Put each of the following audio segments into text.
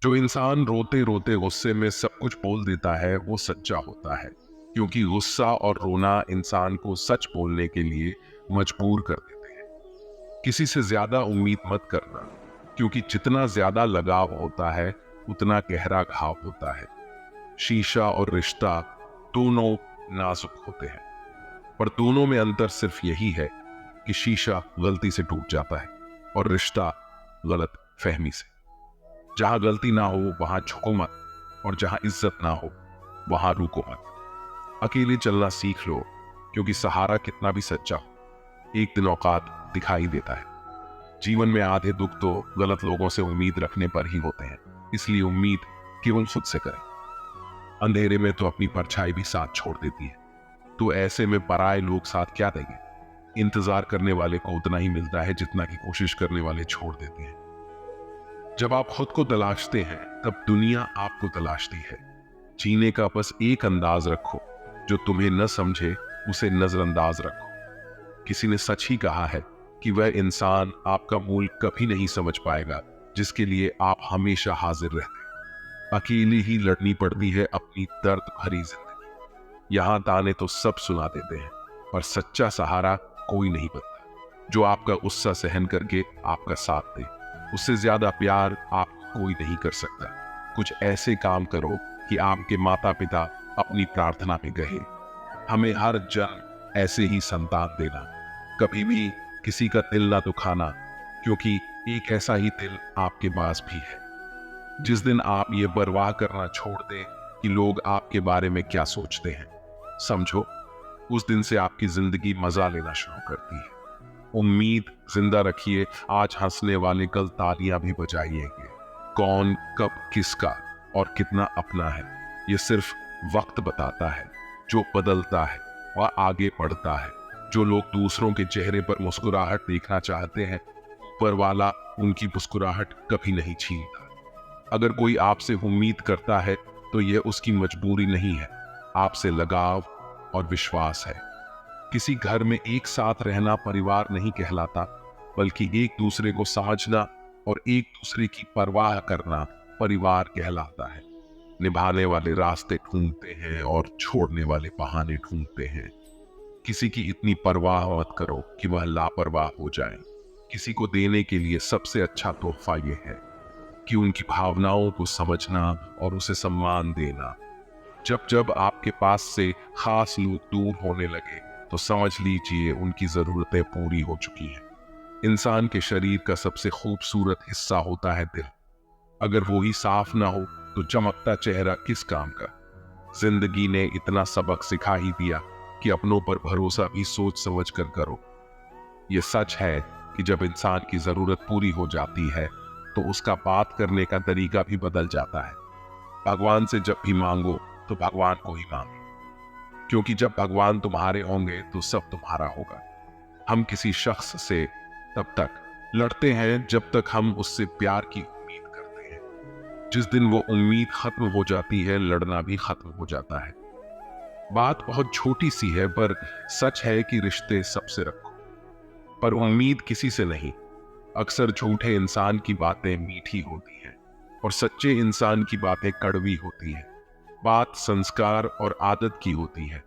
जो इंसान रोते रोते गुस्से में सब कुछ बोल देता है वो सच्चा होता है, क्योंकि गुस्सा और रोना इंसान को सच बोलने के लिए मजबूर कर देते हैं। किसी से ज्यादा उम्मीद मत करना, क्योंकि जितना ज्यादा लगाव होता है उतना गहरा घाव होता है। शीशा और रिश्ता दोनों नाजुक होते हैं, पर दोनों में अंतर सिर्फ यही है कि शीशा गलती से टूट जाता है और रिश्ता गलत फहमी से। जहां गलती ना हो वहां झुको मत, और जहां इज्जत ना हो वहां रुको मत। अकेले चलना सीख लो, क्योंकि सहारा कितना भी सच्चा हो एक दिन औकात दिखाई देता है। जीवन में आधे दुख तो गलत लोगों से उम्मीद रखने पर ही होते हैं, इसलिए उम्मीद केवल खुद से करें। अंधेरे में तो अपनी परछाई भी साथ छोड़ देती है, तो ऐसे में पराये लोग साथ क्या देंगे। इंतजार करने वाले को उतना ही मिलता है जितना की कोशिश करने वाले छोड़ देते हैं। जब आप खुद को तलाशते हैं तब दुनिया आपको तलाशती है। जीने का बस एक अंदाज रखो, जो तुम्हें न समझे उसे नजरअंदाज रखो। किसी ने सच ही कहा है कि वह इंसान आपका मूल कभी नहीं समझ पाएगा जिसके लिए आप हमेशा हाजिर रहते। अकेली ही लड़नी पड़ती है अपनी दर्द भरी जिंदगी। यहां ताने तो सब सुना देते हैं, पर सच्चा सहारा कोई नहीं बनता जो आपका गुस्सा सहन करके आपका साथ दे। उससे ज्यादा प्यार आप कोई नहीं कर सकता। कुछ ऐसे काम करो कि आपके माता पिता अपनी प्रार्थना में कहे, हमें हर जन्म ऐसे ही संतान देना। कभी भी किसी का दिल ना दुखाना, क्योंकि एक ऐसा ही दिल आपके पास भी है। जिस दिन आप ये परवाह करना छोड़ दें कि लोग आपके बारे में क्या सोचते हैं, समझो उस दिन से आपकी जिंदगी मजा लेना शुरू करती है। उम्मीद जिंदा रखिए, आज हंसने वाले कल तालियां भी बजाइएंगे। कौन कब किसका और कितना अपना है ये सिर्फ वक्त बताता है। जो बदलता है वह आगे बढ़ता है। जो लोग दूसरों के चेहरे पर मुस्कुराहट देखना चाहते हैं, ऊपर वाला उनकी मुस्कुराहट कभी नहीं छीनता। अगर कोई आपसे उम्मीद करता है तो यह उसकी मजबूरी नहीं है, आपसे लगाव और विश्वास है। किसी घर में एक साथ रहना परिवार नहीं कहलाता, बल्कि एक दूसरे को समझना और एक दूसरे की परवाह करना परिवार कहलाता है। निभाने वाले रास्ते ढूंढते हैं और छोड़ने वाले बहाने ढूंढते हैं। किसी की इतनी परवाह मत करो कि वह लापरवाह हो जाए। किसी को देने के लिए सबसे अच्छा तोहफा यह है कि उनकी भावनाओं को समझना और उसे सम्मान देना। जब जब आपके पास से खास लोग दूर होने लगे तो समझ लीजिए उनकी जरूरतें पूरी हो चुकी हैं। इंसान के शरीर का सबसे खूबसूरत हिस्सा होता है दिल। अगर वो ही साफ ना हो तो चमकता चेहरा किस काम का। जिंदगी ने इतना सबक सिखा ही दिया कि अपनों पर भरोसा भी सोच समझ कर करो। ये सच है कि जब इंसान की जरूरत पूरी हो जाती है तो उसका बात करने का तरीका भी बदल जाता है। भगवान से जब भी मांगो तो भगवान को ही मांगो, क्योंकि जब भगवान तुम्हारे होंगे तो सब तुम्हारा होगा। हम किसी शख्स से तब तक लड़ते हैं जब तक हम उससे प्यार की उम्मीद करते हैं। जिस दिन वो उम्मीद खत्म हो जाती है, लड़ना भी खत्म हो जाता है। बात बहुत छोटी सी है, पर सच है कि रिश्ते सबसे रखो, पर उम्मीद किसी से नहीं। अक्सर झूठे इंसान की बातें मीठी होती हैं और सच्चे इंसान की बातें कड़वी होती हैं। बात संस्कार और आदत की होती है,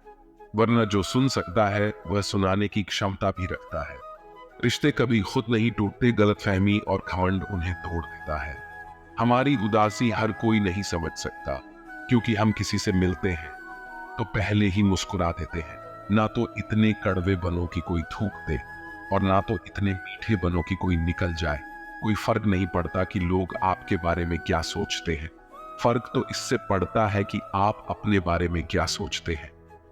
वरना जो सुन सकता है वह सुनाने की क्षमता भी रखता है। रिश्ते कभी खुद नहीं टूटते, गलतफहमी और घमंड उन्हें तोड़ देता है। हमारी उदासी हर कोई नहीं समझ सकता, क्योंकि हम किसी से मिलते हैं तो पहले ही मुस्कुरा देते हैं। ना तो इतने कड़वे बनो कि कोई थूक दे, और ना तो इतने मीठे बनो कि कोई निकल जाए। कोई फर्क नहीं पड़ता कि लोग आपके बारे में क्या सोचते हैं, फर्क तो इससे पड़ता है कि आप अपने बारे में क्या सोचते हैं।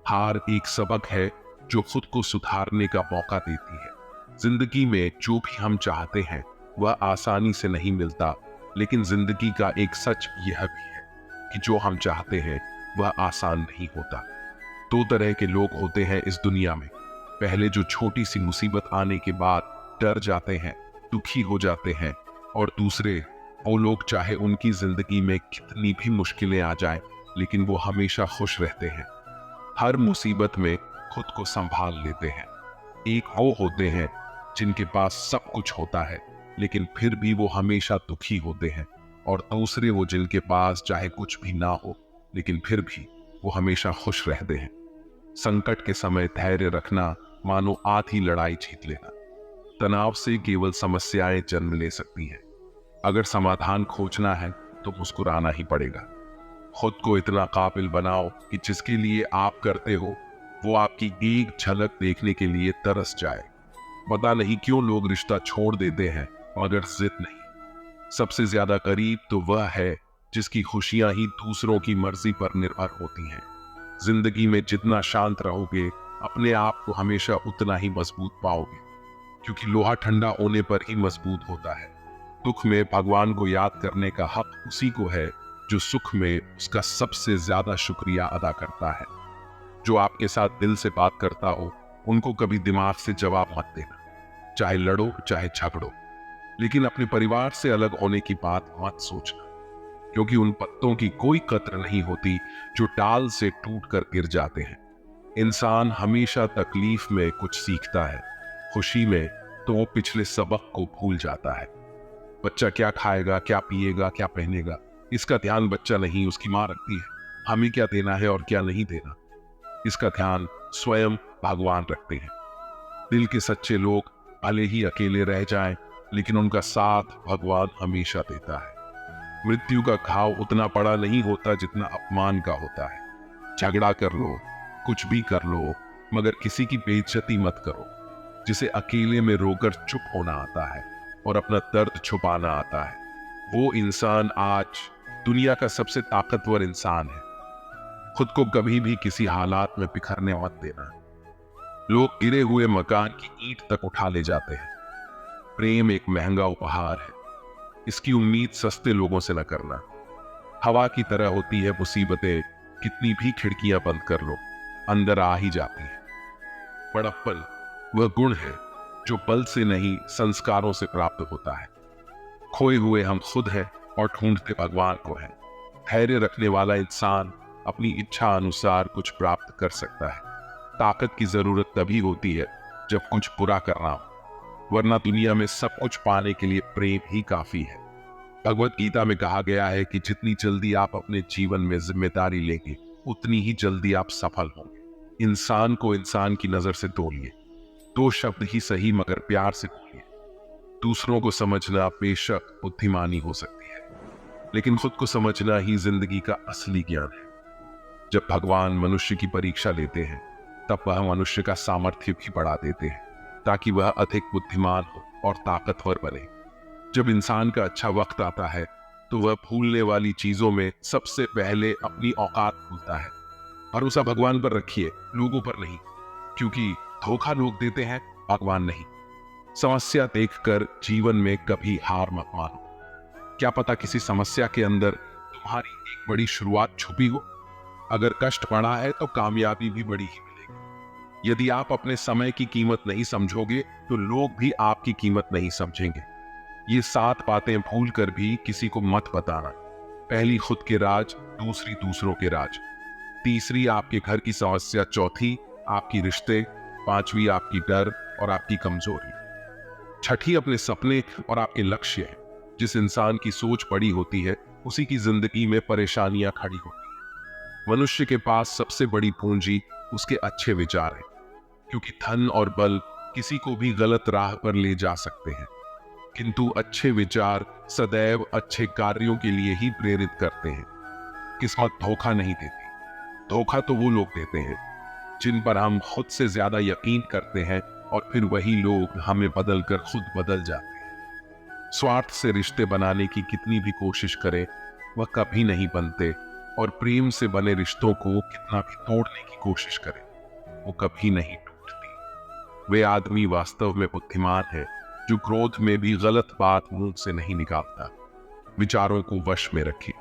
हार एक सबक है जो खुद को सुधारने का मौका देती है। जिंदगी में जो भी हम चाहते हैं वह आसानी से नहीं मिलता, लेकिन जिंदगी का एक सच यह भी है कि जो हम चाहते हैं वह आसान नहीं होता। दो तरह के लोग होते हैं इस दुनिया में। पहले जो छोटी सी मुसीबत आने के बाद डर जाते हैं, दुखी हो जाते हैं, और दूसरे वो लोग चाहे उनकी जिंदगी में कितनी भी मुश्किलें आ जाएं, लेकिन वो हमेशा खुश रहते हैं। हर मुसीबत में खुद को संभाल लेते हैं। एक वो होते हैं जिनके पास सब कुछ होता है, लेकिन फिर भी वो हमेशा दुखी होते हैं। और दूसरे वो जिनके पास चाहे कुछ भी ना हो लेकिन फिर भी वो हमेशा खुश रहते हैं। संकट के समय धैर्य रखना मानो आधी लड़ाई जीत लेना। तनाव से केवल समस्याएं जन्म ले सकती हैं। अगर समाधान खोजना है तो मुस्कुराना ही पड़ेगा। खुद को इतना काबिल बनाओ कि जिसके लिए आप करते हो वो आपकी एक झलक देखने के लिए तरस जाए। पता नहीं क्यों लोग रिश्ता छोड़ देते हैं मगर जिद नहीं। सबसे ज्यादा करीब तो वह है जिसकी खुशियां ही दूसरों की मर्जी पर निर्भर होती हैं। जिंदगी में जितना शांत रहोगे अपने आप को हमेशा उतना ही मजबूत पाओगे, क्योंकि लोहा ठंडा होने पर ही मजबूत होता है। दुख में भगवान को याद करने का हक उसी को है जो सुख में उसका सबसे ज्यादा शुक्रिया अदा करता है। जो आपके साथ दिल से बात करता हो उनको कभी दिमाग से जवाब मत देना, चाहे लड़ो चाहे झगड़ो, लेकिन अपने परिवार से अलग होने की बात मत सोचना, क्योंकि उन पत्तों की कोई कद्र नहीं होती जो डाल से टूट कर गिर जाते हैं। इंसान हमेशा तकलीफ में कुछ सीखता है, खुशी में तो वो पिछले सबक को भूल जाता है। बच्चा क्या खाएगा, क्या पिएगा, क्या पहनेगा, इसका ध्यान बच्चा नहीं उसकी माँ रखती है। हमें क्या देना है और क्या नहीं देना, इसका ध्यान स्वयं भगवान रखते हैं। दिल के सच्चे लोग भले ही अकेले रह जाएं, लेकिन उनका साथ भगवान हमेशा देता है। मृत्यु का घाव उतना बड़ा नहीं होता जितना अपमान का होता है। झगड़ा कर लो, कुछ भी कर लो, मगर किसी की बेइज्जती मत करो। जिसे अकेले में रोकर चुप होना आता है और अपना दर्द छुपाना आता है, वो इंसान आज दुनिया का सबसे ताकतवर इंसान है। खुद को कभी भी किसी हालात में बिखरने मत देना। लोग गिरे हुए मकान की ईंट तक उठा ले जाते हैं। प्रेम एक महंगा उपहार है, इसकी उम्मीद सस्ते लोगों से न करना। हवा की तरह होती है मुसीबतें, कितनी भी खिड़कियां बंद कर लो अंदर आ ही जाती है। बड़प्पन वह गुण है जो बल से नहीं संस्कारों से प्राप्त होता है। खोए हुए हम खुद हैं और ढूंढते भगवान को हैं। धैर्य रखने वाला इंसान अपनी इच्छा अनुसार कुछ प्राप्त कर सकता है। ताकत की जरूरत तभी होती है जब कुछ बुरा करना हो, वरना दुनिया में सब कुछ पाने के लिए प्रेम ही काफी है। भगवत गीता में कहा गया है कि जितनी जल्दी आप अपने जीवन में जिम्मेदारी लेंगे उतनी ही जल्दी आप सफल होंगे। इंसान को इंसान की नजर से तोलिए। 2 शब्द ही सही मगर प्यार से बोलिए। दूसरों को समझना बेशक बुद्धिमानी हो सकती है, लेकिन खुद को समझना ही जिंदगी का असली ज्ञान है। जब भगवान मनुष्य की परीक्षा लेते हैं तब वह मनुष्य का सामर्थ्य भी बढ़ा देते हैं ताकि वह अधिक बुद्धिमान हो और ताकतवर बने। जब इंसान का अच्छा वक्त आता है तो वह भूलने वाली चीजों में सबसे पहले अपनी औकात भूलता है। भरोसा भगवान पर रखिए, लोगों पर नहीं, क्योंकि धोखा लोग देते हैं, भगवान नहीं। समस्या देखकर जीवन में कभी हार मत मानो। क्या पता किसी समस्या के अंदर तुम्हारी एक बड़ी शुरुआत छुपी हो। अगर कष्ट बड़ा है तो कामयाबी भी बड़ी ही मिलेगी। यदि आप अपने समय की कीमत नहीं समझोगे तो लोग भी आपकी कीमत नहीं समझेंगे। ये 7 बातें भूल कर भी किसी को मत बताना। पहली खुद के राज, दूसरी दूसरों के राज, तीसरी आपके घर की समस्या, चौथी आपकी रिश्ते, 5वीं आपकी डर और आपकी कमजोरी, 6ठी अपने सपने और आपके लक्ष्य है। जिस इंसान की सोच बड़ी होती है उसी की जिंदगी में परेशानियां खड़ी होती हैं। मनुष्य के पास सबसे बड़ी पूंजी उसके अच्छे विचार है, क्योंकि धन और बल किसी को भी गलत राह पर ले जा सकते हैं, किंतु अच्छे विचार सदैव अच्छे कार्यों के लिए ही प्रेरित करते हैं। किस्मत धोखा नहीं देती। धोखा तो वो लोग देते हैं जिन पर हम खुद से ज्यादा यकीन करते हैं और फिर वही लोग हमें बदलकर खुद बदल जाते हैं। स्वार्थ से रिश्ते बनाने की कितनी भी कोशिश करें वह कभी नहीं बनते, और प्रेम से बने रिश्तों को कितना भी तोड़ने की कोशिश करें वो कभी नहीं टूटती। वे आदमी वास्तव में बुद्धिमान है जो क्रोध में भी गलत बात मुंह से नहीं निकालता। विचारों को वश में रखिए,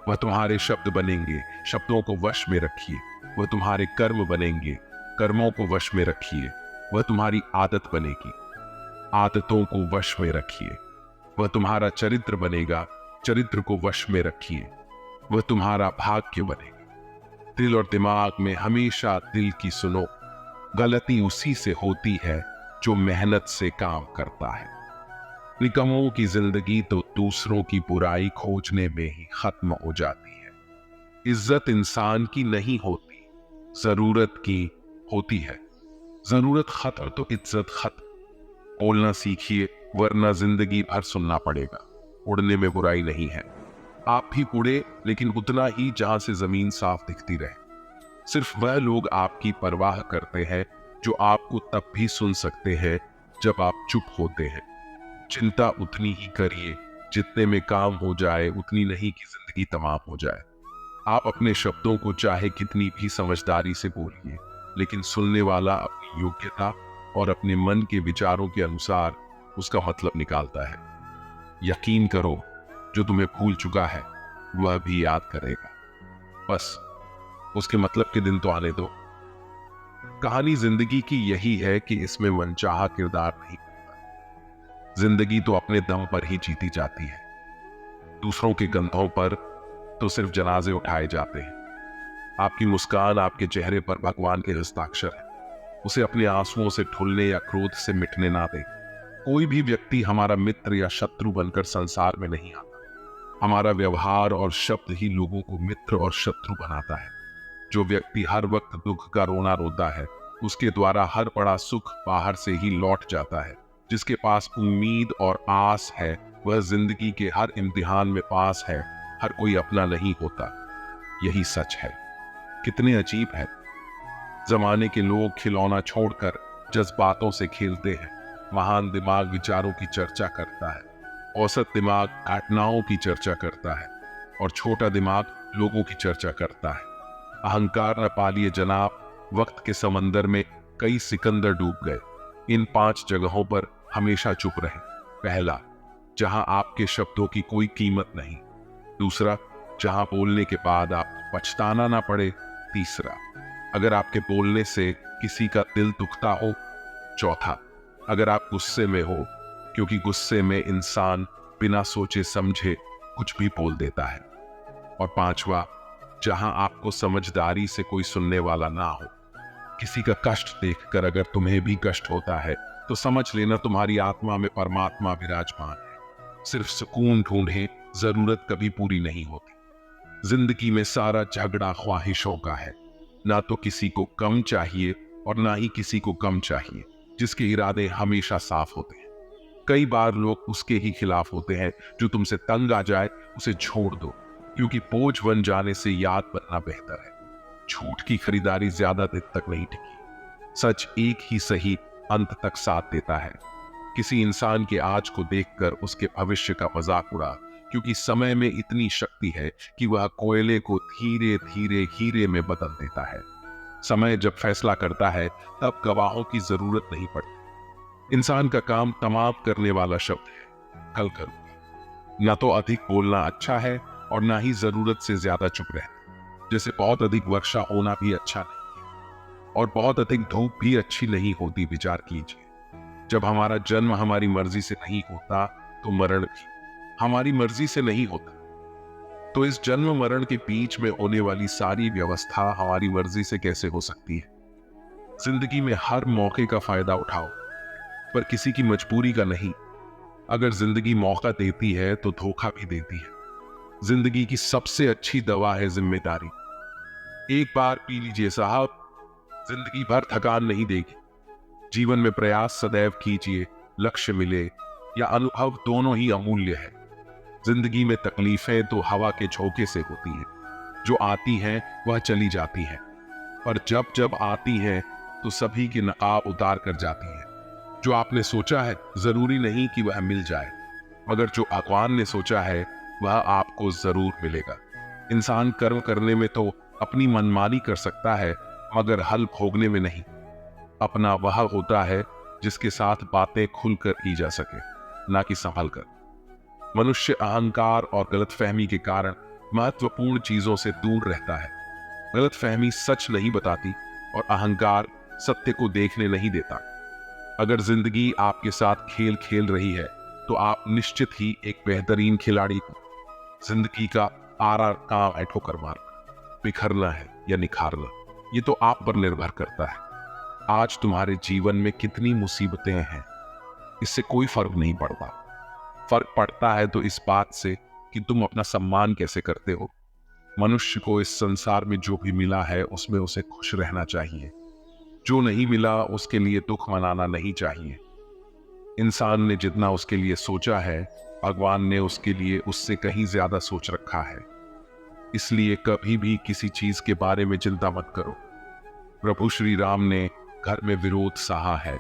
वह तुम्हारे शब्द बनेंगे। शब्दों को वश में रखिए, वह तुम्हारे कर्म बनेंगे। कर्मों को वश में रखिए, वह तुम्हारी आदत बनेगी। आदतों को वश में रखिए, वह तुम्हारा चरित्र बनेगा। चरित्र को वश में रखिए, वह तुम्हारा भाग्य बनेगा। दिल और दिमाग में हमेशा दिल की सुनो। गलती उसी से होती है जो मेहनत से काम करता है। निकम्मों की जिंदगी तो दूसरों की बुराई खोजने में ही खत्म हो जाती है। इज्जत इंसान की नहीं होती, जरूरत की होती है। जरूरत खत्म तो इज्जत खत्म। बोलना सीखिए, वरना जिंदगी भर सुनना पड़ेगा। उड़ने में बुराई नहीं है। आप भी उड़े, लेकिन उतना ही जहां से जमीन साफ दिखती रहे। सिर्फ वह लोग आपकी परवाह करते हैं जो आपको तब भी सुन सकते हैं जब आप चुप होते हैं। चिंता उतनी ही करिए जितने में काम हो जाए, उतनी नहीं कि जिंदगी तमाम हो जाए। आप अपने शब्दों को चाहे कितनी भी समझदारी से बोलिए, लेकिन सुनने वाला अपनी योग्यता और अपने मन के विचारों के अनुसार उसका मतलब निकालता है। यकीन करो, जो तुम्हें भूल चुका है वह भी याद करेगा। बस उसके मतलब के दिन तो आने दो। कहानी जिंदगी की यही है कि इसमें मनचाहा किरदार नहीं बनता। जिंदगी तो अपने दम पर ही जीती जाती है। दूसरों के कंधों पर तो सिर्फ जनाजे उठाए जाते हैं। आपकी मुस्कान आपके चेहरे पर भगवान के हस्ताक्षर है। उसे अपने आंसुओं से ठुलने या क्रोध से मिटने ना दे। कोई भी व्यक्ति हमारा मित्र या शत्रु बनकर संसार में नहीं आता। हमारा व्यवहार और शब्द ही लोगों को मित्र और शत्रु बनाता है। जो व्यक्ति हर वक्त दुख का रोना रोता है, उसके द्वारा हर बड़ा सुख बाहर से ही लौट जाता है। जिसके पास उम्मीद और आस है, वह जिंदगी के हर इम्तिहान में पास है। हर कोई अपना नहीं होता, यही सच है। कितने अजीब है, जमाने के लोग खिलौना छोड़कर जज्बातों से खेलते हैं। महान दिमाग विचारों की चर्चा करता है, औसत दिमाग घटनाओं की चर्चा करता है, और छोटा दिमाग लोगों की चर्चा करता है। अहंकार न पालिए जनाब, वक्त के समंदर में कई सिकंदर डूब गए। इन 5 जगहों पर हमेशा चुप रहे। पहला, जहां आपके शब्दों की कोई कीमत नहीं। दूसरा, जहां बोलने के बाद आप पछताना ना पड़े। तीसरा, अगर आपके बोलने से किसी का दिल दुखता हो। चौथा, अगर आप गुस्से में हो, क्योंकि गुस्से में इंसान बिना सोचे समझे कुछ भी बोल देता है। और पांचवा, जहां आपको समझदारी से कोई सुनने वाला ना हो। किसी का कष्ट देखकर अगर तुम्हें भी कष्ट होता है, तो समझ लेना तुम्हारी आत्मा में परमात्मा विराजमान है। सिर्फ सुकून ढूंढे, जरूरत कभी पूरी नहीं होती। जिंदगी में सारा झगड़ा ख्वाहिशों का है। ना तो किसी को कम चाहिए और ना ही किसी को कम चाहिए। जिसके इरादे हमेशा साफ होते हैं। कई बार लोग उसके ही खिलाफ होते हैं। जो तुमसे तंग आ जाए उसे छोड़ दो, क्योंकि बोझ बन जाने से याद बनना बेहतर है। झूठ की खरीदारी ज्यादा दिन तक नहीं टिकी। सच एक ही सही अंत तक साथ देता है। किसी इंसान के आज को देखकर उसके भविष्य का मजाक उड़ा, क्योंकि समय में इतनी शक्ति है कि वह कोयले को धीरे धीरे हीरे में बदल देता है। समय जब फैसला करता है, तब गवाहों की जरूरत नहीं पड़ती। इंसान का काम तमाम करने वाला शब्द है, कल करूंगा। न तो अधिक बोलना अच्छा है और ना ही जरूरत से ज्यादा चुप रहना। जैसे बहुत अधिक वर्षा होना भी अच्छा नहीं और बहुत अधिक धूप भी अच्छी नहीं होती। विचार कीजिए, जब हमारा जन्म हमारी मर्जी से नहीं होता, तो मरण भी हमारी मर्जी से नहीं होता। तो इस जन्म मरण के बीच में होने वाली सारी व्यवस्था हमारी मर्जी से कैसे हो सकती है? जिंदगी में हर मौके का फायदा उठाओ, पर किसी की मजबूरी का नहीं। अगर जिंदगी मौका देती है तो धोखा भी देती है। जिंदगी की सबसे अच्छी दवा है जिम्मेदारी। एक बार पी लीजिए साहब, जिंदगी भर थकान नहीं देगी। जीवन में प्रयास सदैव कीजिए, लक्ष्य मिले या अनुभव दोनों ही अमूल्य है। जिंदगी में तकलीफें तो हवा के झोंके से होती हैं। जो आती हैं वह चली जाती हैं, पर जब जब आती हैं तो सभी के नकाब उतार कर जाती हैं। जो आपने सोचा है जरूरी नहीं कि वह मिल जाए, मगर जो भगवान ने सोचा है वह आपको जरूर मिलेगा। इंसान कर्म करने में तो अपनी मनमानी कर सकता है, मगर हल भोगने में नहीं। अपना वह होता है जिसके साथ बातें खुलकर की जा सके, ना कि संभल कर। मनुष्य अहंकार और गलतफहमी के कारण महत्वपूर्ण चीजों से दूर रहता है। गलतफहमी सच नहीं बताती और अहंकार सत्य को देखने नहीं देता। अगर जिंदगी आपके साथ खेल खेल रही है, तो आप निश्चित ही एक बेहतरीन खिलाड़ी हो। जिंदगी का आरा काम है ठोकर मारना, बिखरना है या निखारना, ये तो आप पर निर्भर करता है। आज तुम्हारे जीवन में कितनी मुसीबतें हैं, इससे कोई फर्क नहीं पड़ता। फर्क पड़ता है तो इस बात से कि तुम अपना सम्मान कैसे करते हो। मनुष्य को इस संसार में जो भी मिला है उसमें उसे खुश रहना चाहिए, जो नहीं मिला उसके लिए दुख मनाना नहीं चाहिए। इंसान ने जितना उसके लिए सोचा है, भगवान ने उसके लिए उससे कहीं ज्यादा सोच रखा है। इसलिए कभी भी किसी चीज के बारे में चिंता मत करो। प्रभु श्री राम ने घर में विरोध सहा है,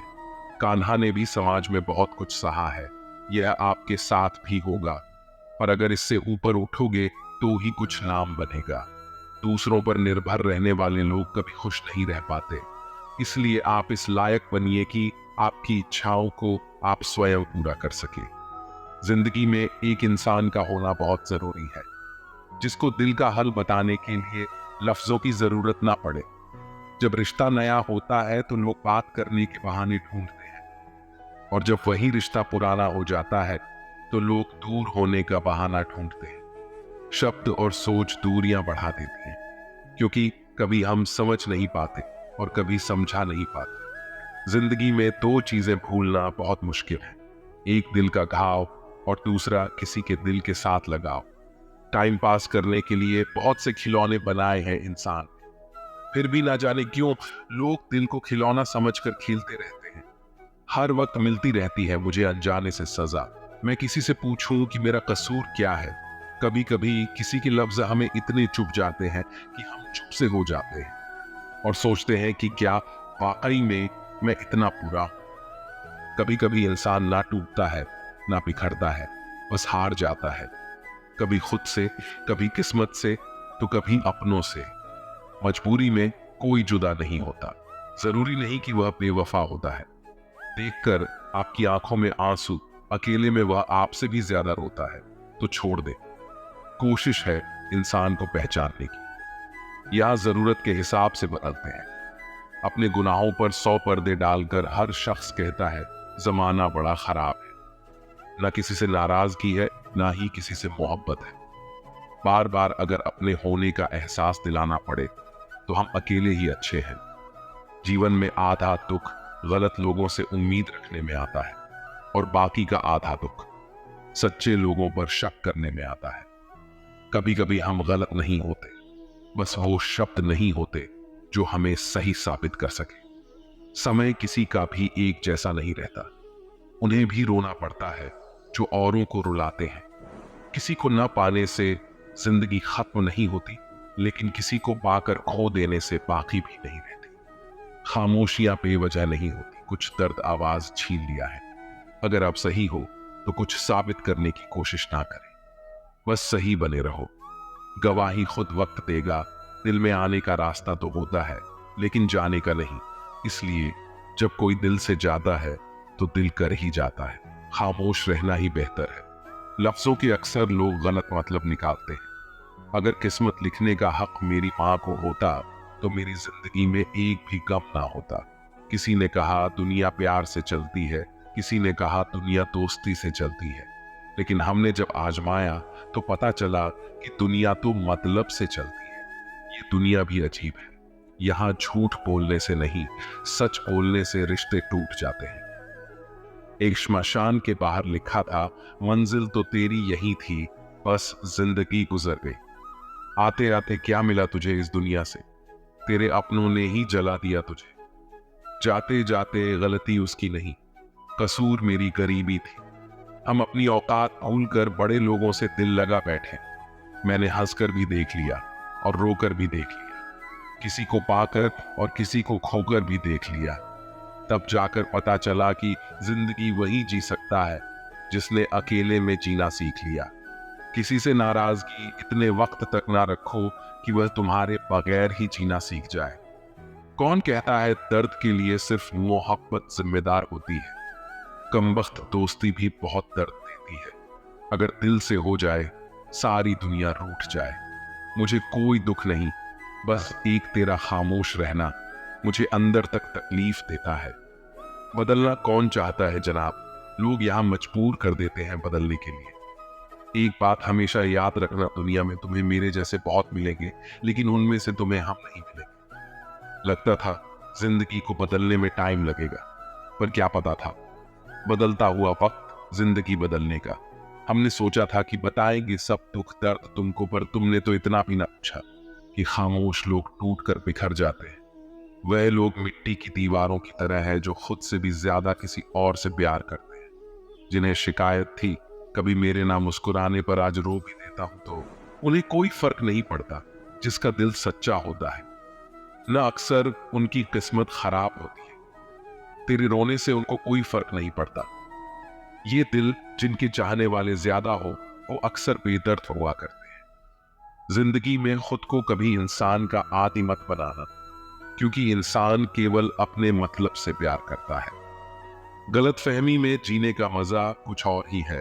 कान्हा ने भी समाज में बहुत कुछ सहा है। यह आपके साथ भी होगा, पर अगर इससे ऊपर उठोगे तो ही कुछ नाम बनेगा। दूसरों पर निर्भर रहने वाले लोग कभी खुश नहीं रह पाते। इसलिए आप इस लायक बनिए कि आपकी इच्छाओं को आप स्वयं पूरा कर सके। जिंदगी में एक इंसान का होना बहुत जरूरी है, जिसको दिल का हल बताने के लिए लफ्जों की जरूरत ना पड़े। जब रिश्ता नया होता है तो लोग बात करने के बहाने ढूंढते हैं, और जब वही रिश्ता पुराना हो जाता है तो लोग दूर होने का बहाना ढूंढते हैं। शब्द और सोच दूरियां बढ़ा देती हैं, क्योंकि कभी हम समझ नहीं पाते और कभी समझा नहीं पाते। जिंदगी में दो चीजें भूलना बहुत मुश्किल है, एक दिल का घाव और दूसरा किसी के दिल के साथ लगाव। टाइम पास करने के लिए बहुत से खिलौने बनाए हैं इंसान, फिर भी ना जाने क्यों लोग दिल को खिलौना समझकर खेलते रहते हैं। हर वक्त मिलती रहती है मुझे अनजाने से सजा। मैं किसी से पूछूं कि मेरा कसूर क्या है। कभी कभी किसी के लफ्ज हमें इतने चुभ जाते हैं कि हम चुप से हो जाते हैं और सोचते हैं कि क्या वाकई में मैं इतना बुरा हूं। कभी कभी इंसान ना टूटता है ना बिखरता है, बस हार जाता है, कभी खुद से, कभी किस्मत से, तो कभी अपनों से। मजबूरी में कोई जुदा नहीं होता, जरूरी नहीं कि वह बेवफा होता है। देखकर आपकी आंखों में आंसू, अकेले में वह आपसे भी ज्यादा रोता है, तो छोड़ दे। कोशिश है इंसान को पहचानने की, यह जरूरत के हिसाब से बदलते हैं। अपने गुनाहों पर 100 पर्दे डालकर हर शख्स कहता है जमाना बड़ा खराब है। ना किसी से नाराजगी है, ना ही किसी से मोहब्बत है। बार बार अगर अपने होने का एहसास दिलाना पड़े तो हम अकेले ही अच्छे हैं। जीवन में आधा दुख गलत लोगों से उम्मीद रखने में आता है, और बाकी का आधा दुख सच्चे लोगों पर शक करने में आता है। कभी कभी हम गलत नहीं होते, बस वो शब्द नहीं होते जो हमें सही साबित कर सके। समय किसी का भी एक जैसा नहीं रहता, उन्हें भी रोना पड़ता है जो औरों को रुलाते हैं। किसी को न पाने से जिंदगी खत्म नहीं होती, लेकिन किसी को पाकर खो देने से बाकी भी नहीं रहती। खामोशियां बेवजह नहीं होती, कुछ दर्द आवाज छीन लिया है। अगर आप सही हो तो कुछ साबित करने की कोशिश ना करें, बस सही बने रहो। गवाही खुद वक्त देगा। दिल में आने का रास्ता तो होता है, लेकिन जाने का नहीं। इसलिए जब कोई दिल से जाता है तो दिल कर ही जाता है। खामोश रहना ही बेहतर है। लफ्जों के अक्सर लोग गलत मतलब निकालते हैं। अगर किस्मत लिखने का हक मेरी माँ को होता तो मेरी जिंदगी में एक भी गम ना होता। किसी ने कहा दुनिया प्यार से चलती है, किसी ने कहा दुनिया दोस्ती से चलती है, लेकिन हमने जब आजमाया तो पता चला कि दुनिया तो मतलब से चलती है। ये दुनिया भी अजीब है, यहाँ झूठ बोलने से नहीं, सच बोलने से रिश्ते टूट जाते हैं। एक श्मशान के बाहर लिखा था, मंजिल तो तेरी यही थी, बस जिंदगी गुजर गई। आते आते क्या मिला तुझे इस दुनिया से, तेरे अपनों ने ही जला दिया तुझे। जाते जाते गलती उसकी नहीं, कसूर मेरी गरीबी थी। हम अपनी औकात भूलकर बड़े लोगों से दिल लगा बैठे। मैंने हंसकर भी देख लिया और रोकर भी देख लिया, किसी को पाकर और किसी को खोकर भी देख लिया। तब जाकर पता चला कि जिंदगी वही जी सकता है जिसने अकेले में जीना सीख लिया। किसी से नाराजगी इतने वक्त तक ना रखो कि वह तुम्हारे बगैर ही जीना सीख जाए। कौन कहता है दर्द के लिए सिर्फ मोहब्बत जिम्मेदार होती है। कमबख्त दोस्ती भी बहुत दर्द देती है। अगर दिल से हो जाए सारी दुनिया रूठ जाए। मुझे कोई दुख नहीं, बस एक तेरा खामोश रहना मुझे अंदर तक तकलीफ देता है। बदलना कौन चाहता है जनाब, लोग यहाँ मजबूर कर देते हैं बदलने के लिए। एक बात हमेशा याद रखना, दुनिया में तुम्हें मेरे जैसे बहुत मिलेंगे, लेकिन उनमें से तुम्हें हम नहीं मिलेंगे। लगता था जिंदगी को बदलने में टाइम लगेगा, पर क्या पता था बदलता हुआ वक्त जिंदगी बदलने का हमने सोचा था कि बताएंगे सब दुख दर्द तुमको, पर तुमने तो इतना भी ना पूछा कि खामोश लोग टूट कर बिखर जाते हैं। वह लोग मिट्टी की दीवारों की तरह है जो खुद से भी ज्यादा किसी और से प्यार करते हैं। जिन्हें शिकायत थी कभी मेरे ना मुस्कुराने पर आज रो भी देता हूं तो उन्हें कोई फर्क नहीं पड़ता। जिसका दिल सच्चा होता है न अक्सर उनकी किस्मत खराब होती है। तेरे रोने से उनको कोई फर्क नहीं पड़ता। ये दिल जिनके चाहने वाले ज्यादा हो वो अक्सर बेदर्द हुआ करते हैं। जिंदगी में खुद को कभी इंसान का आदी मत बनाना, क्योंकि इंसान केवल अपने मतलब से प्यार करता है। गलतफहमी में जीने का मजा कुछ और ही है,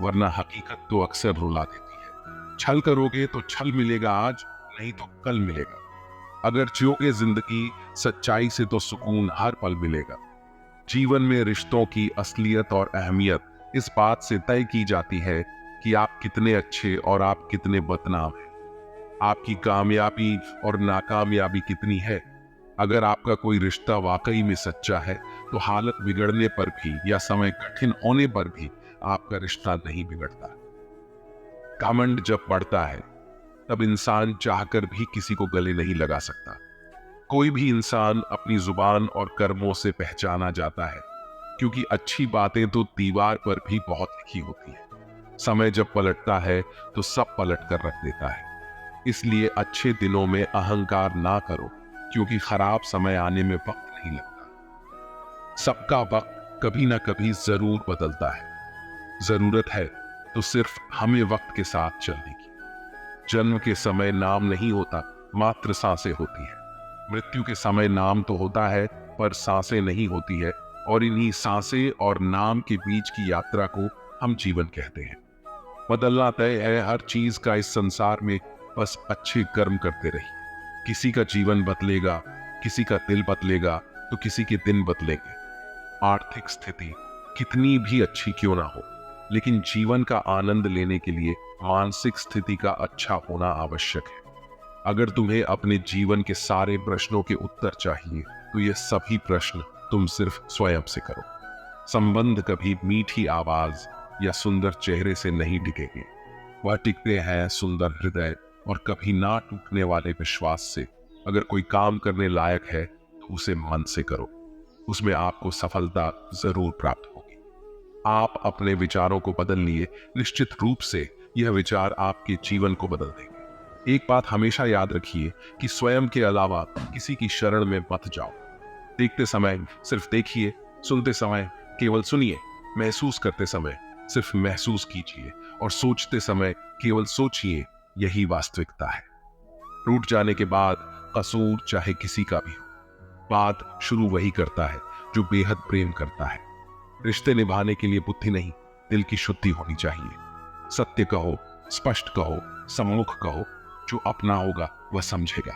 वरना हकीकत तो अक्सर रुला देती है। छल करोगे तो छल मिलेगा आज, नहीं तो कल मिलेगा। अगर जियोगे जिंदगी सच्चाई से तो सुकून हर पल मिलेगा। जीवन में रिश्तों की असलियत और अहमियत इस बात से तय की जाती है कि आप कितने अच्छे और आप कितने बदनाम हैं। आपकी कामयाबी और नाकामयाबी कितनी है। अगर आपका कोई रिश्ता वाकई में सच्चा है तो हालत बिगड़ने पर भी या समय कठिन होने पर भी आपका रिश्ता नहीं बिगड़ता। घमंड जब बढ़ता है तब इंसान चाहकर भी किसी को गले नहीं लगा सकता। कोई भी इंसान अपनी जुबान और कर्मों से पहचाना जाता है, क्योंकि अच्छी बातें तो दीवार पर भी बहुत लिखी होती है। समय जब पलटता है तो सब पलट कर रख देता है। इसलिए अच्छे दिनों में अहंकार ना करो, क्योंकि खराब समय आने में वक्त नहीं लगता। सबका वक्त कभी ना कभी जरूर बदलता है। जरूरत है तो सिर्फ हमें वक्त के साथ चलने की। जन्म के समय नाम नहीं होता, मात्र सांसें होती है। मृत्यु के समय नाम तो होता है पर सांसें नहीं होती है, और इन्हीं सांसें और नाम के बीच की यात्रा को हम जीवन कहते हैं। बदलना तय है हर चीज का इस संसार में, बस अच्छे कर्म करते रहिए। किसी का जीवन बदलेगा, किसी का दिल बदलेगा, तो किसी के दिन बदलेंगे। आर्थिक स्थिति कितनी भी अच्छी क्यों ना हो, लेकिन जीवन का आनंद लेने के लिए मानसिक स्थिति का अच्छा होना आवश्यक है। अगर तुम्हें अपने जीवन के सारे प्रश्नों के उत्तर चाहिए तो ये सभी प्रश्न तुम सिर्फ स्वयं से करो। संबंध कभी मीठी आवाज या सुंदर चेहरे से नहीं टिकेंगे। वह टिकते हैं सुंदर हृदय और कभी ना टूटने वाले विश्वास से। अगर कोई काम करने लायक है तो उसे मन से करो, उसमें आपको सफलता जरूर प्राप्त होगी। आप अपने विचारों को बदल लिए, निश्चित रूप से यह विचार आपके जीवन को बदल देंगे। एक बात हमेशा याद रखिए कि स्वयं के अलावा किसी की शरण में मत जाओ। देखते समय सिर्फ देखिए, सुनते समय केवल सुनिए, महसूस करते समय सिर्फ महसूस कीजिए, और सोचते समय केवल सोचिए। यही वास्तविकता है। टूट जाने के बाद कसूर चाहे किसी का भी हो, बात शुरू वही करता है जो बेहद प्रेम करता है। रिश्ते निभाने के लिए बुद्धि नहीं, दिल की शुद्धि होनी चाहिए। सत्य कहो, स्पष्ट कहो, सम्मुख कहो। जो अपना होगा वह समझेगा,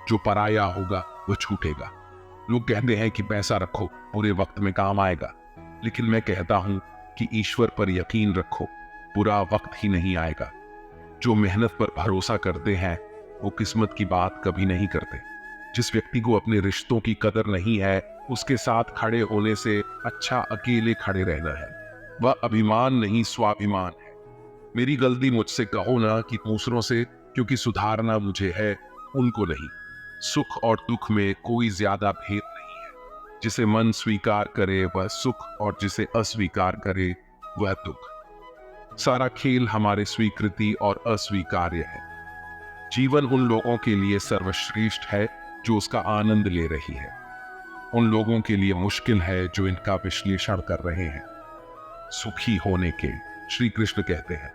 जो पराया होगा वह छूटेगा। लोग कहते हैं कि पैसा रखो, बुरे वक्त में काम आएगा, लेकिन मैं कहता हूं कि ईश्वर पर यकीन रखो, बुरा वक्त ही नहीं आएगा। जो मेहनत पर भरोसा करते हैं वो किस्मत की बात कभी नहीं करते। जिस व्यक्ति को अपने रिश्तों की कदर नहीं है, उसके साथ खड़े होने से अच्छा अकेले खड़े रहना है। वह अभिमान नहीं, स्वाभिमान है। मेरी गलती मुझसे कहो ना कि दूसरों से, क्योंकि सुधारना मुझे है, उनको नहीं। सुख और दुख में कोई ज्यादा भेद नहीं है। जिसे मन स्वीकार करे वह सुख, और जिसे अस्वीकार करे वह दुख। सारा खेल हमारे स्वीकृति और अस्वीकार्य है। जीवन उन लोगों के लिए सर्वश्रेष्ठ है जो उसका आनंद ले रही है। उन लोगों के लिए मुश्किल है जो इनका विश्लेषण कर रहे हैं। सुखी होने के श्री कृष्ण कहते हैं,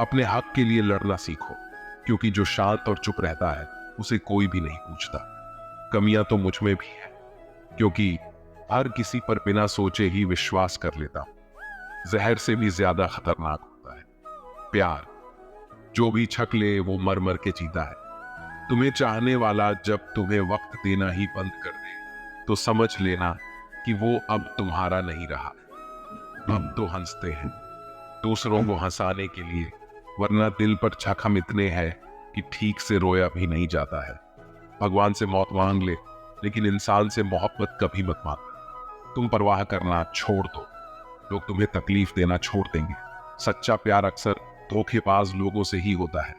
अपने हक के लिए लड़ना सीखो, क्योंकि जो शांत और चुप रहता है उसे कोई भी नहीं पूछता। कमियां तो मुझ में भी है, क्योंकि हर किसी पर बिना सोचे ही विश्वास कर लेता हूं। जहर से भी ज्यादा खतरनाक होता है प्यार। जो भी छक ले वो मर मर के जीता है। तुम्हें चाहने वाला जब तुम्हें वक्त देना ही बंद कर दे तो समझ लेना कि वो अब तुम्हारा नहीं रहा। अब तो हंसते हैं दूसरों को हंसाने के लिए, वरना दिल पर जख्म इतने हैं कि ठीक से रोया भी नहीं जाता है। भगवान से मौत मांग ले, लेकिन इंसान से मोहब्बत कभी मत मांगना। तुम परवाह करना छोड़ दो, लोग तुम्हें तकलीफ देना छोड़ देंगे। सच्चा प्यार अक्सर धोखेबाज लोगों से ही होता है।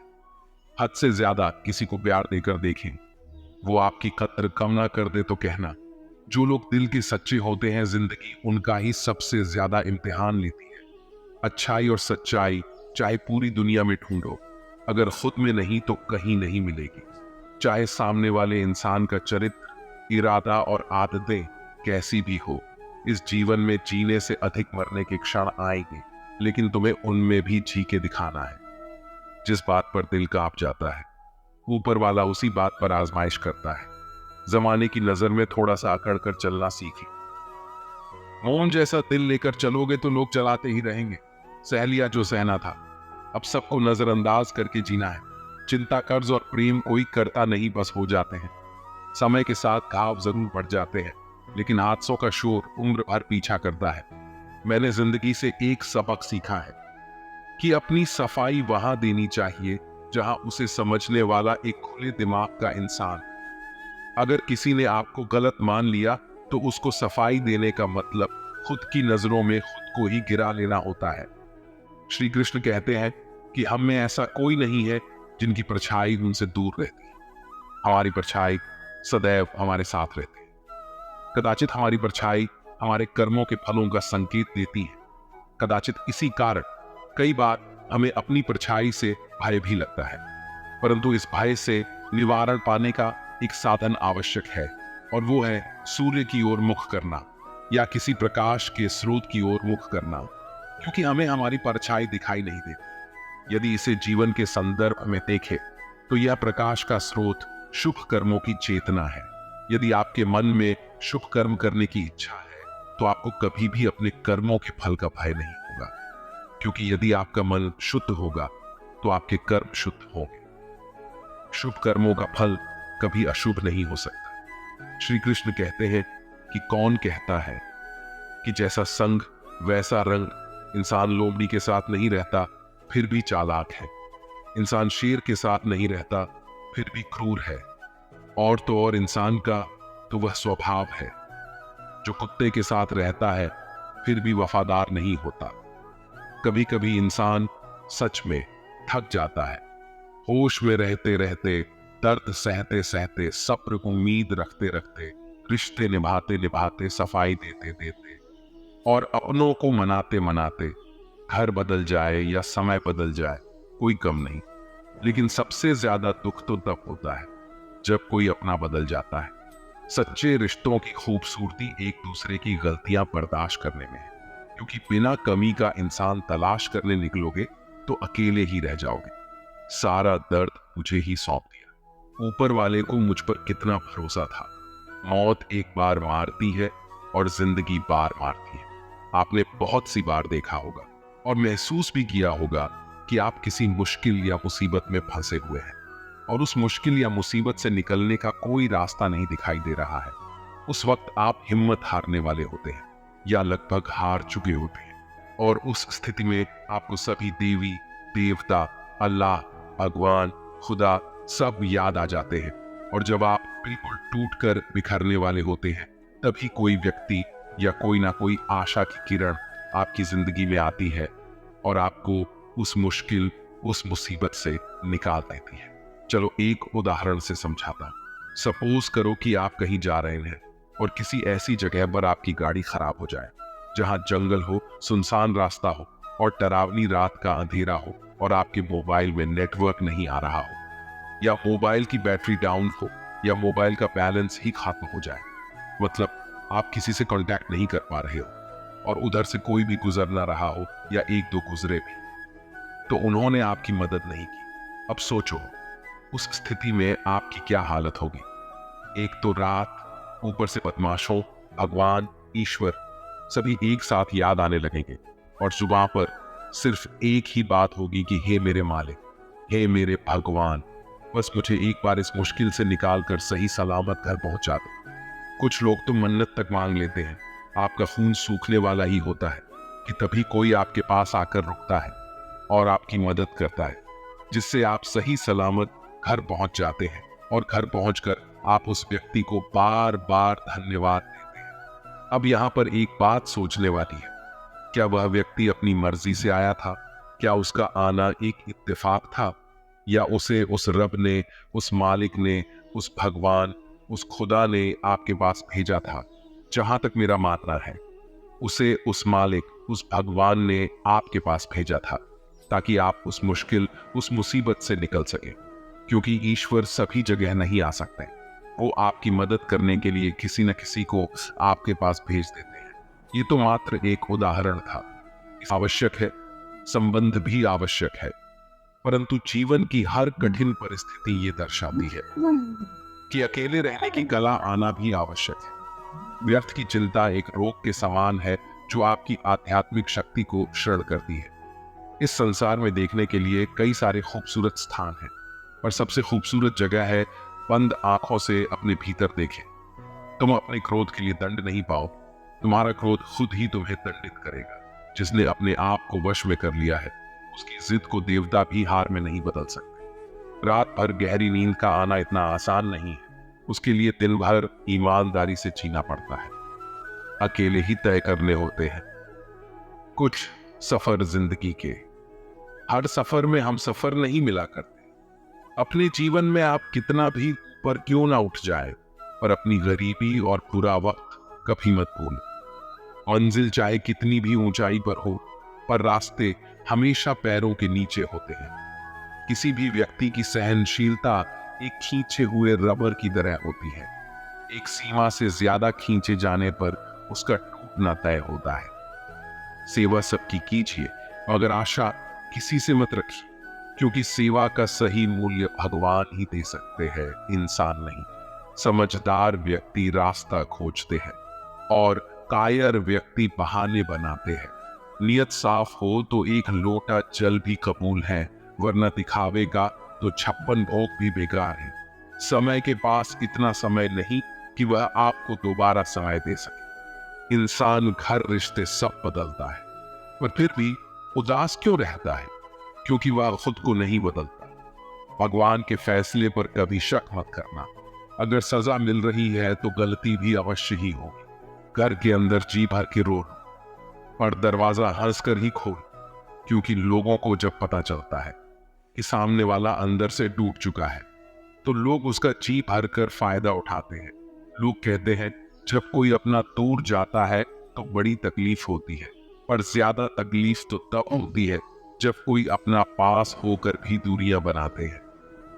हद से ज्यादा किसी को प्यार देकर देखें, वो आपकी कदर कम ना कर दे तो कहना। जो लोग दिल के सच्चे होते हैं, जिंदगी उनका ही सबसे ज्यादा इम्तिहान लेती है। अच्छाई और सच्चाई चाहे पूरी दुनिया में ढूंढो, अगर खुद में नहीं तो कहीं नहीं मिलेगी। चाहे सामने वाले इंसान का चरित्र, इरादा और आदतें कैसी भी हो, इस जीवन में जीने से अधिक मरने के क्षण आएंगे, लेकिन तुम्हें उनमें भी जी के दिखाना है। जिस बात पर दिल कांप जाता है, ऊपर वाला उसी बात पर आजमाइश करता है। जमाने की नजर में थोड़ा सा अकड़ कर चलना सीखिए। मोम जैसा दिल लेकर चलोगे तो लोग जलाते ही रहेंगे। सह लिया जो सहना था, अब सबको नजरअंदाज करके जीना है। चिंता, कर्ज और प्रेम कोई करता नहीं, बस हो जाते हैं। समय के साथ घाव जरूर बढ़ जाते हैं, लेकिन हादसों का शोर उम्र भर पीछा करता है। मैंने जिंदगी से एक सबक सीखा है कि अपनी सफाई वहां देनी चाहिए जहां उसे समझने वाला एक खुले दिमाग का इंसान। अगर किसी ने आपको गलत मान लिया तो उसको सफाई देने का मतलब खुद की नजरों में खुद को ही गिरा लेना होता है। श्री कृष्ण कहते हैं कि हम में ऐसा कोई नहीं है जिनकी परछाई उनसे दूर रहती है। हमारी परछाई सदैव हमारे साथ रहती है। कदाचित हमारी परछाई हमारे कर्मों के फलों का संकेत देती है। कदाचित इसी कारण कई बार हमें अपनी परछाई से भय भी लगता है, परंतु इस भय से निवारण पाने का एक साधन आवश्यक है, और वो है सूर्य की ओर मुख करना या किसी प्रकाश के स्रोत की ओर मुख करना, क्योंकि हमें हमारी परछाई दिखाई नहीं देती। यदि इसे जीवन के संदर्भ में देखें तो यह प्रकाश का स्रोत शुभ कर्मों की चेतना है। यदि आपके मन में शुभ कर्म करने की इच्छा है तो आपको कभी भी अपने कर्मों के फल का भय नहीं होगा, क्योंकि यदि आपका मन शुद्ध होगा तो आपके कर्म शुद्ध होंगे। शुभ कर्मों का फल कभी अशुभ नहीं हो सकता। श्री कृष्ण कहते हैं कि कौन कहता है कि जैसा संग वैसा रंग। इंसान लोमड़ी के साथ नहीं रहता फिर भी चालाक है। इंसान शेर के साथ नहीं रहता फिर भी क्रूर है। और तो और इंसान का तो वह स्वभाव है जो कुत्ते के साथ रहता है फिर भी वफादार नहीं होता। कभी कभी इंसान सच में थक जाता है। होश में रहते रहते, दर्द सहते सहते, सब्र उम्मीद रखते रखते, रिश्ते निभाते निभाते, सफाई देते देते और अपनों को मनाते मनाते घर बदल जाए या समय बदल जाए, कोई कम नहीं। लेकिन सबसे ज्यादा दुख तो तब होता है जब कोई अपना बदल जाता है। सच्चे रिश्तों की खूबसूरती एक दूसरे की गलतियां बर्दाश्त करने में है, क्योंकि बिना कमी का इंसान तलाश करने निकलोगे तो अकेले ही रह जाओगे। सारा दर्द मुझे ही सौंप दिया। ऊपर वाले को मुझ पर कितना भरोसा था। मौत एक बार मारती है और जिंदगी बार मारती है। आपने बहुत सी बार देखा होगा और महसूस भी किया होगा कि आप किसी मुश्किल या मुसीबत में फंसे हुए हैं और उस मुश्किल या मुसीबत से निकलने का कोई रास्ता नहीं दिखाई दे रहा है। उस वक्त आप हिम्मत हारने वाले होते हैं या लगभग हार चुके होते हैं, और उस स्थिति में आपको सभी देवी देवता, अल्लाह, भगवान, खुदा सब याद आ जाते हैं। और जब आप बिल्कुल टूटकर बिखरने वाले होते हैं, तभी कोई व्यक्ति या कोई ना कोई आशा की किरण आपकी जिंदगी में आती है और आपको उस मुश्किल, उस मुसीबत से निकाल देती है। चलो एक उदाहरण से समझाता हूं। सपोज करो कि आप कहीं जा रहे हैं और किसी ऐसी जगह पर आपकी गाड़ी खराब हो जाए जहां जंगल हो, सुनसान रास्ता हो और डरावनी रात का अंधेरा हो, और आपके मोबाइल में नेटवर्क नहीं आ रहा हो, या मोबाइल की बैटरी डाउन हो, या मोबाइल का बैलेंस ही खत्म हो जाए। मतलब आप किसी से कांटेक्ट नहीं कर पा रहे हो और उधर से कोई भी गुजर ना रहा हो या एक दो गुजरे भी, तो उन्होंने आपकी मदद नहीं की। अब सोचो उस स्थिति में आपकी क्या हालत होगी। एक तो रात, ऊपर से बदमाशों, भगवान, ईश्वर सभी एक साथ याद आने लगेंगे और जुबान पर सिर्फ एक ही बात होगी कि हे मेरे मालिक, हे मेरे भगवान, बस मुझे एक बार इस मुश्किल से निकाल कर सही सलामत घर पहुंचा दो। कुछ लोग तो मन्नत तक मांग लेते हैं। आपका खून सूखने वाला ही होता है कि तभी कोई आपके पास आकर रुकता है और आपकी मदद करता है, जिससे आप सही सलामत घर पहुंच जाते हैं। और घर पहुंचकर आप उस व्यक्ति को बार बार धन्यवाद देते हैं। अब यहां पर एक बात सोचने वाली है, क्या वह व्यक्ति अपनी मर्जी से आया था क्या उसका आना एक इत्तेफाक था, या उसे उस रब ने, उस मालिक ने, उस भगवान, उस खुदा ने आपके पास भेजा था? जहां तक मेरा मानना है, उसे उस मालिक, उस भगवान ने आपके पास भेजा था, ताकि आप उस मुश्किल, उस मुसीबत से निकल सके। क्योंकि ईश्वर सभी जगह नहीं आ सकते, वो आपकी मदद करने के लिए किसी न किसी को आपके पास भेज देते हैं। ये तो मात्र एक उदाहरण था। आवश्यक है, संबंध भी आवश्यक है, परंतु जीवन की हर कठिन परिस्थिति ये दर्शाती है कि अकेले रहने की कला आना भी आवश्यक है। व्यर्थ की चिंता एक रोग के समान है जो आपकी आध्यात्मिक शक्ति को क्षरण करती है। इस संसार में देखने के लिए कई सारे खूबसूरत स्थान हैं, पर सबसे खूबसूरत जगह है बंद आंखों से अपने भीतर देखें। तुम अपने क्रोध के लिए दंड नहीं पाओ, तुम्हारा क्रोध खुद ही तुम्हें दंडित करेगा। जिसने अपने आप को वश में कर लिया है, उसकी जिद को देवता भी हार में नहीं बदल सकते। रात भर गहरी नींद का आना इतना आसान नहीं है, उसके लिए दिन भर ईमानदारी से जीना पड़ता है। अकेले ही तय करने होते हैं कुछ सफर जिंदगी के। हर सफर में हम सफर नहीं मिला करते। अपने जीवन में आप कितना भी ऊपर क्यों ना उठ जाए, पर अपनी गरीबी और बुरा वक्त कभी मत भूलो। मंजिल चाहे कितनी भी ऊंचाई पर हो, पर रास्ते हमेशा पैरों के नीचे होते हैं। किसी भी व्यक्ति की सहनशीलता एक खींचे हुए रबर की तरह होती है। एक सीमा से ज्यादा खींचे जाने पर उसका टूटना तय होता है। सेवा सबकी कीजिए, मगर आशा किसी से मत रखिए, क्योंकि सेवा का सही मूल्य भगवान ही दे सकते हैं, इंसान नहीं। समझदार व्यक्ति रास्ता खोजते हैं और कायर व्यक्ति बहाने बनाते हैं। नियत साफ हो तो एक लोटा जल भी कबूल है, वरना दिखावेगा तो 56 भोग भी बेकार है। समय के पास इतना समय नहीं कि वह आपको दोबारा समय दे सके। इंसान, घर, रिश्ते सब बदलता है, पर फिर भी उदास क्यों रहता है? क्योंकि वह खुद को नहीं बदलता। भगवान के फैसले पर कभी शक मत करना। अगर सजा मिल रही है तो गलती भी अवश्य ही होगी। घर के अंदर जी भर के रो, पर दरवाजा हंसकर ही खोल, क्योंकि लोगों को जब पता चलता है कि सामने वाला अंदर से टूट चुका है, तो लोग उसका जी भर कर फायदा उठाते हैं। लोग कहते हैं जब कोई अपना दूर जाता है तो बड़ी तकलीफ होती है, पर ज्यादा तकलीफ तो तब होती है जब कोई अपना पास होकर भी दूरियां बनाते हैं।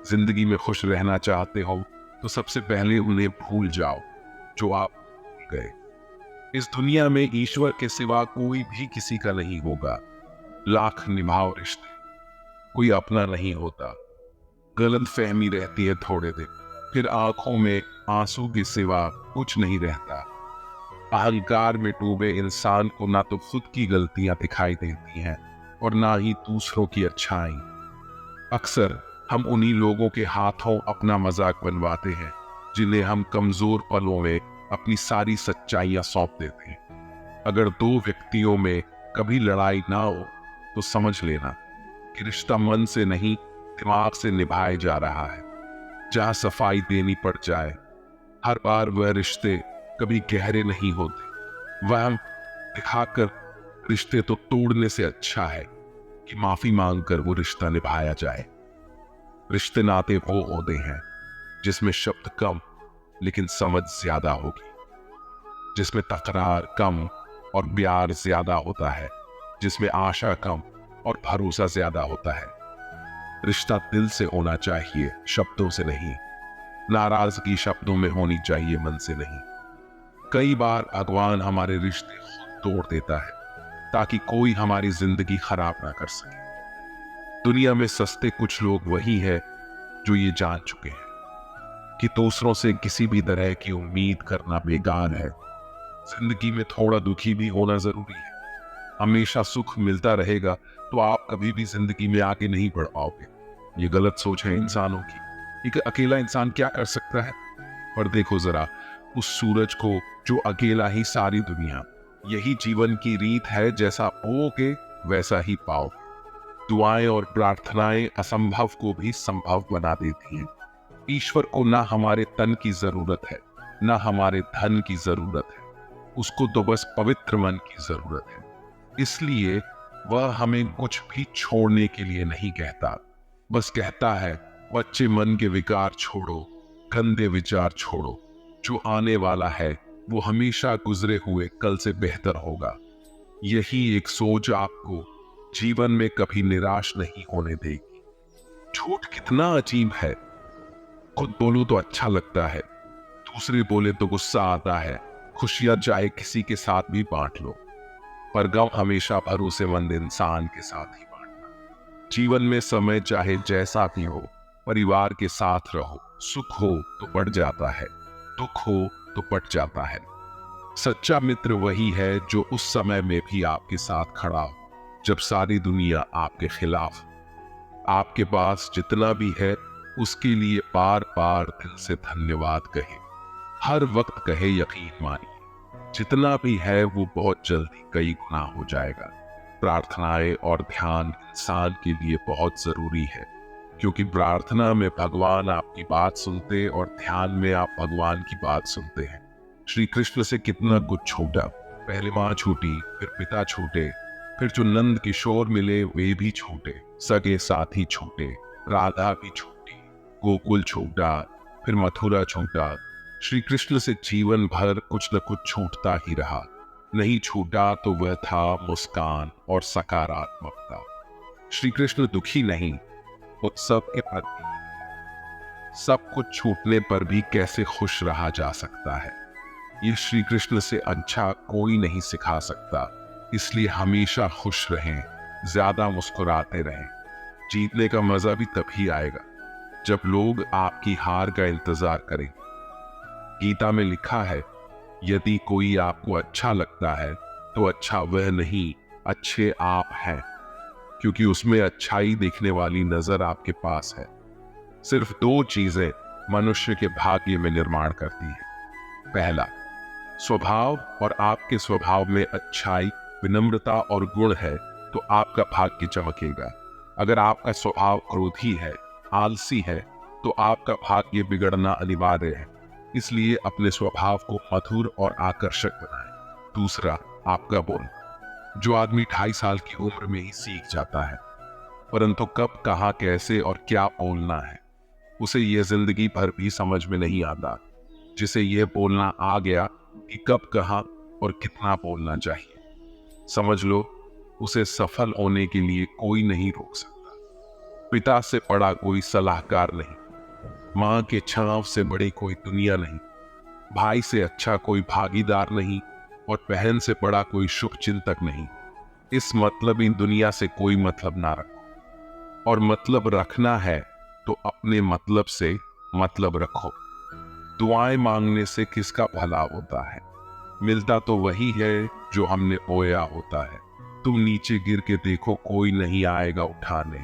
जिंदगी में खुश रहना चाहते हो तो सबसे पहले उन्हें भूल जाओ जो आप भूल गए। इस दुनिया में ईश्वर के सिवा कोई भी किसी का नहीं होगा। लाख निभाओ रिश्ते, कोई अपना नहीं होता। गलत फहमी रहती है थोड़े दिन, फिर आंखों में आंसू के सिवा कुछ नहीं रहता। अहंकार में डूबे इंसान को ना तो खुद की गलतियां दिखाई देती हैं और ना ही दूसरों की अच्छाई। अक्सर हम उन्हीं लोगों के हाथों अपना मजाक बनवाते हैं जिन्हें हम कमजोर पलों में अपनी सारी सच्चाइयां सौंप देते हैं। अगर दो व्यक्तियों में कभी लड़ाई ना हो तो समझ लेना कि रिश्ता मन से नहीं, दिमाग से निभाया जा रहा है। जहां सफाई देनी पड़ जाए हर बार, वह रिश्ते कभी गहरे नहीं होते। वह दिखाकर रिश्ते तो तोड़ने से अच्छा है कि माफी मांगकर वो रिश्ता निभाया जाए। रिश्ते नाते वो होते हैं जिसमें शब्द कम लेकिन समझ ज्यादा होगी, जिसमें तकरार कम और प्यार ज्यादा होता है, जिसमें आशा कम और भरोसा ज्यादा होता है। रिश्ता दिल से होना चाहिए, शब्दों से नहीं। नाराजगी शब्दों में होनी चाहिए, मन से नहीं। कई बार भगवान हमारे रिश्ते खुद तोड़ देता है ताकि कोई हमारी जिंदगी खराब ना कर सके। दुनिया में सस्ते कुछ लोग वही है जो ये जान चुके हैं कि दूसरों से किसी भी तरह की उम्मीद करना बेकार है। जिंदगी में थोड़ा दुखी भी होना जरूरी है। हमेशा सुख मिलता रहेगा तो आप कभी भी जिंदगी में आगे नहीं बढ़ पाओगे। ये गलत सोच है इंसानों की। एक अकेला इंसान क्या कर सकता है? पर देखो जरा उस सूरज को जो अकेला ही सारी दुनिया। यही जीवन की रीत है, जैसा बोओगे वैसा ही पाओ। दुआएं और प्रार्थनाएं असंभव को भी संभव बना देती हैं। ईश्वर को ना हमारे तन की जरूरत है, ना हमारे धन की जरूरत है। उसको तो बस पवित्र मन की जरूरत है। इसलिए वह हमें कुछ भी छोड़ने के लिए नहीं कहता, बस कहता है बच्चे मन के विकार छोड़ो, गंदे विचार छोड़ो। जो आने वाला है वो हमेशा गुजरे हुए कल से बेहतर होगा। यही एक सोच आपको जीवन में कभी निराश नहीं होने देगी। झूठ कितना अजीब है। खुद बोलो तो अच्छा लगता है, दूसरे बोले तो गुस्सा आता है। खुशियां चाहे किसी के साथ भी बांट लो, पर गम हमेशा भरोसेमंद इंसान के साथ ही बांटना। जीवन में समय चाहे जैसा भी हो, परिवार के साथ रहो। सुख हो तो बढ़ जाता है, दुख हो तो पट जाता है। सच्चा मित्र वही है जो उस समय में भी आपके साथ खड़ा हो जब सारी दुनिया आपके खिलाफ। आपके पास जितना भी है उसके लिए बार बार दिल से धन्यवाद कहे, हर वक्त कहे, यकीन मानिए जितना भी है वो बहुत जल्दी कई गुना हो जाएगा। प्रार्थनाएं और ध्यान इंसान के लिए बहुत जरूरी है, क्योंकि प्रार्थना में भगवान आपकी बात सुनते और ध्यान में आप भगवान की बात सुनते हैं। श्री कृष्ण से कितना कुछ छूटा, पहले माँ छूटी, फिर पिता छूटे, फिर जो नंद किशोर मिले वे भी छूटे, सगे साथी छूटे, राधा भी छूटी, गोकुल छूटा, फिर मथुरा छूटा। श्री कृष्ण से जीवन भर कुछ न कुछ छूटता ही रहा। नहीं छूटा तो वह था मुस्कान और सकारात्मकता। श्री कृष्ण दुखी नहीं, उत्सव के प्रति सब कुछ छूटने पर भी कैसे खुश रहा जा सकता है, ये श्री कृष्ण से अच्छा कोई नहीं सिखा सकता। इसलिए हमेशा खुश रहें, ज्यादा मुस्कुराते रहें। जीतने का मजा भी तभी आएगा जब लोग आपकी हार का इंतजार करें। गीता में लिखा है, यदि कोई आपको अच्छा लगता है तो अच्छा वह नहीं, अच्छे आप हैं, क्योंकि उसमें अच्छाई देखने वाली नजर आपके पास है। सिर्फ दो चीजें मनुष्य के भाग्य में निर्माण करती हैं। पहला, स्वभाव, और आपके स्वभाव में अच्छाई, विनम्रता और गुण है तो आपका भाग्य चमकेगा। अगर आपका स्वभाव क्रोधी है, आलसी है, तो आपका भाग्य बिगड़ना अनिवार्य है। इसलिए अपने स्वभाव को मधुर और आकर्षक बनाएं। दूसरा, आपका बोल। जो आदमी 2.5 साल की उम्र में ही सीख जाता है, परंतु कब, कहां, कैसे और क्या बोलना है उसे यह जिंदगी भर भी समझ में नहीं आता। जिसे यह बोलना आ गया कि कब, कहां और कितना बोलना चाहिए, समझ लो उसे सफल होने के लिए कोई नहीं रोक सकता। पिता से बड़ा कोई सलाहकार नहीं, मां के छांव से बड़ी कोई दुनिया नहीं, भाई से अच्छा कोई भागीदार नहीं, और बहन से बड़ा कोई शुभ चिंतक नहीं। इस मतलबी दुनिया से कोई मतलब ना रखो, और मतलब रखना है तो अपने मतलब से मतलब रखो। दुआएं मांगने से किसका भला होता है? मिलता तो वही है जो हमने बोया होता है। तुम नीचे गिर के देखो, कोई नहीं आएगा उठाने।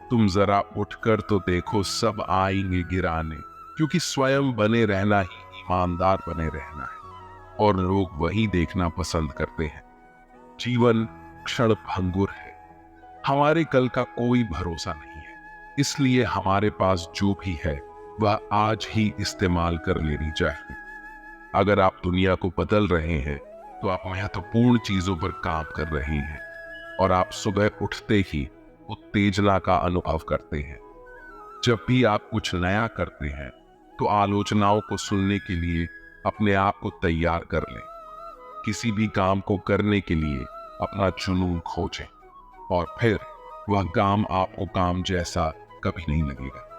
तुम जरा उठकर तो देखो, सब आएंगे गिराने। क्योंकि स्वयं बने रहना ही ईमानदार बने रहना है, और लोग वही देखना पसंद करते हैं। जीवन क्षण भंगुर है, हमारे कल का कोई भरोसा नहीं है। इसलिए हमारे पास जो भी है वह आज ही इस्तेमाल कर लेनी चाहिए। अगर आप दुनिया को बदल रहे हैं तो आप महत्वपूर्ण चीजों पर काम कर रहे हैं, और आप सुबह उठते ही उत्तेजना का अनुभव करते हैं। जब भी आप कुछ नया करते हैं तो आलोचनाओं को सुनने के लिए अपने आप को तैयार कर लें। किसी भी काम को करने के लिए अपना जुनून खोजें, और फिर वह काम आपको काम जैसा कभी नहीं लगेगा।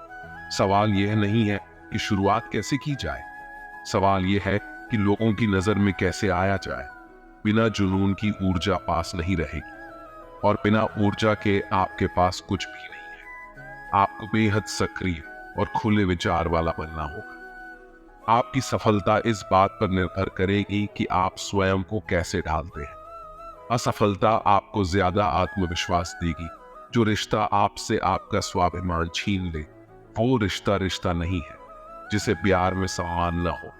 सवाल यह नहीं है कि शुरुआत कैसे की जाए, सवाल यह है कि लोगों की नजर में कैसे आया जाए। बिना जुनून की ऊर्जा पास नहीं रहेगी, और बिना ऊर्जा के आपके पास कुछ भी नहीं है। आपको बेहद सक्रिय और खुले विचार वाला बनना होगा। आपकी सफलता इस बात पर निर्भर करेगी कि आप स्वयं को कैसे ढालते हैं। असफलता आपको ज्यादा आत्मविश्वास देगी। जो रिश्ता आपसे आपका स्वाभिमान छीन ले, वो रिश्ता रिश्ता नहीं है। जिसे प्यार में सम्मान न हो,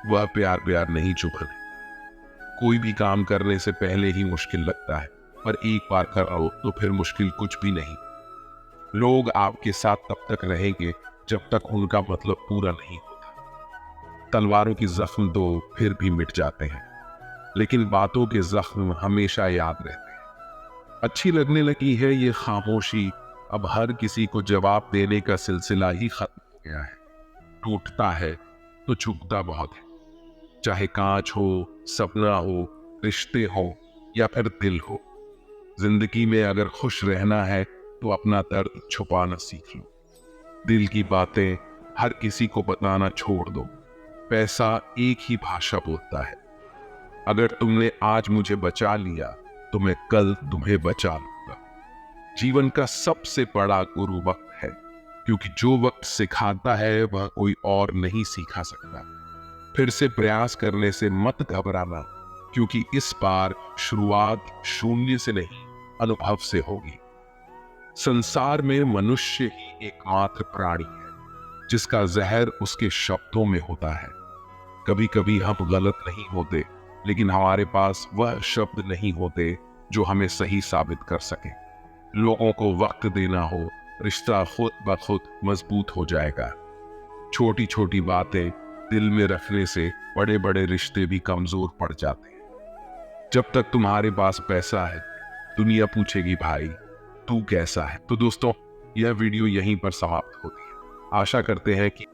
वह प्यार प्यार नहीं चुभने। कोई भी काम करने से पहले ही मुश्किल लगता है, पर एक बार करो तो फिर मुश्किल कुछ भी नहीं। लोग आपके साथ तब तक रहेंगे जब तक उनका मतलब पूरा नहीं होता। तलवारों की जख्म तो फिर भी मिट जाते हैं, लेकिन बातों के जख्म हमेशा याद रहते हैं। अच्छी लगने लगी है ये खामोशी, अब हर किसी को जवाब देने का सिलसिला ही खत्म हो गया है। टूटता है तो चुभता बहुत है, चाहे कांच हो, सपना हो, रिश्ते हो या फिर दिल हो। जिंदगी में अगर खुश रहना है तो अपना दर्द छुपाना सीख लो। दिल की बातें हर किसी को बताना छोड़ दो। पैसा एक ही भाषा बोलता है। अगर तुमने आज मुझे बचा लिया तो मैं कल तुम्हें बचा लूंगा। जीवन का सबसे बड़ा गुरु वक्त है, क्योंकि जो वक्त सिखाता है वह कोई और नहीं सिखा सकता। फिर से प्रयास करने से मत घबराना, क्योंकि इस बार शुरुआत शून्य से नहीं, अनुभव से होगी। संसार में मनुष्य ही एकमात्र प्राणी है जिसका जहर उसके शब्दों में होता है। कभी कभी हम गलत नहीं होते, लेकिन हमारे पास वह शब्द नहीं होते जो हमें सही साबित कर सके। लोगों को वक्त देना हो, रिश्ता खुद ब खुद मजबूत हो जाएगा। छोटी छोटी बातें दिल में रखने से बड़े बड़े रिश्ते भी कमजोर पड़ जाते हैं। जब तक तुम्हारे पास पैसा है, दुनिया पूछेगी भाई तू कैसा है। तो दोस्तों, यह वीडियो यहीं पर समाप्त होती है। आशा करते हैं कि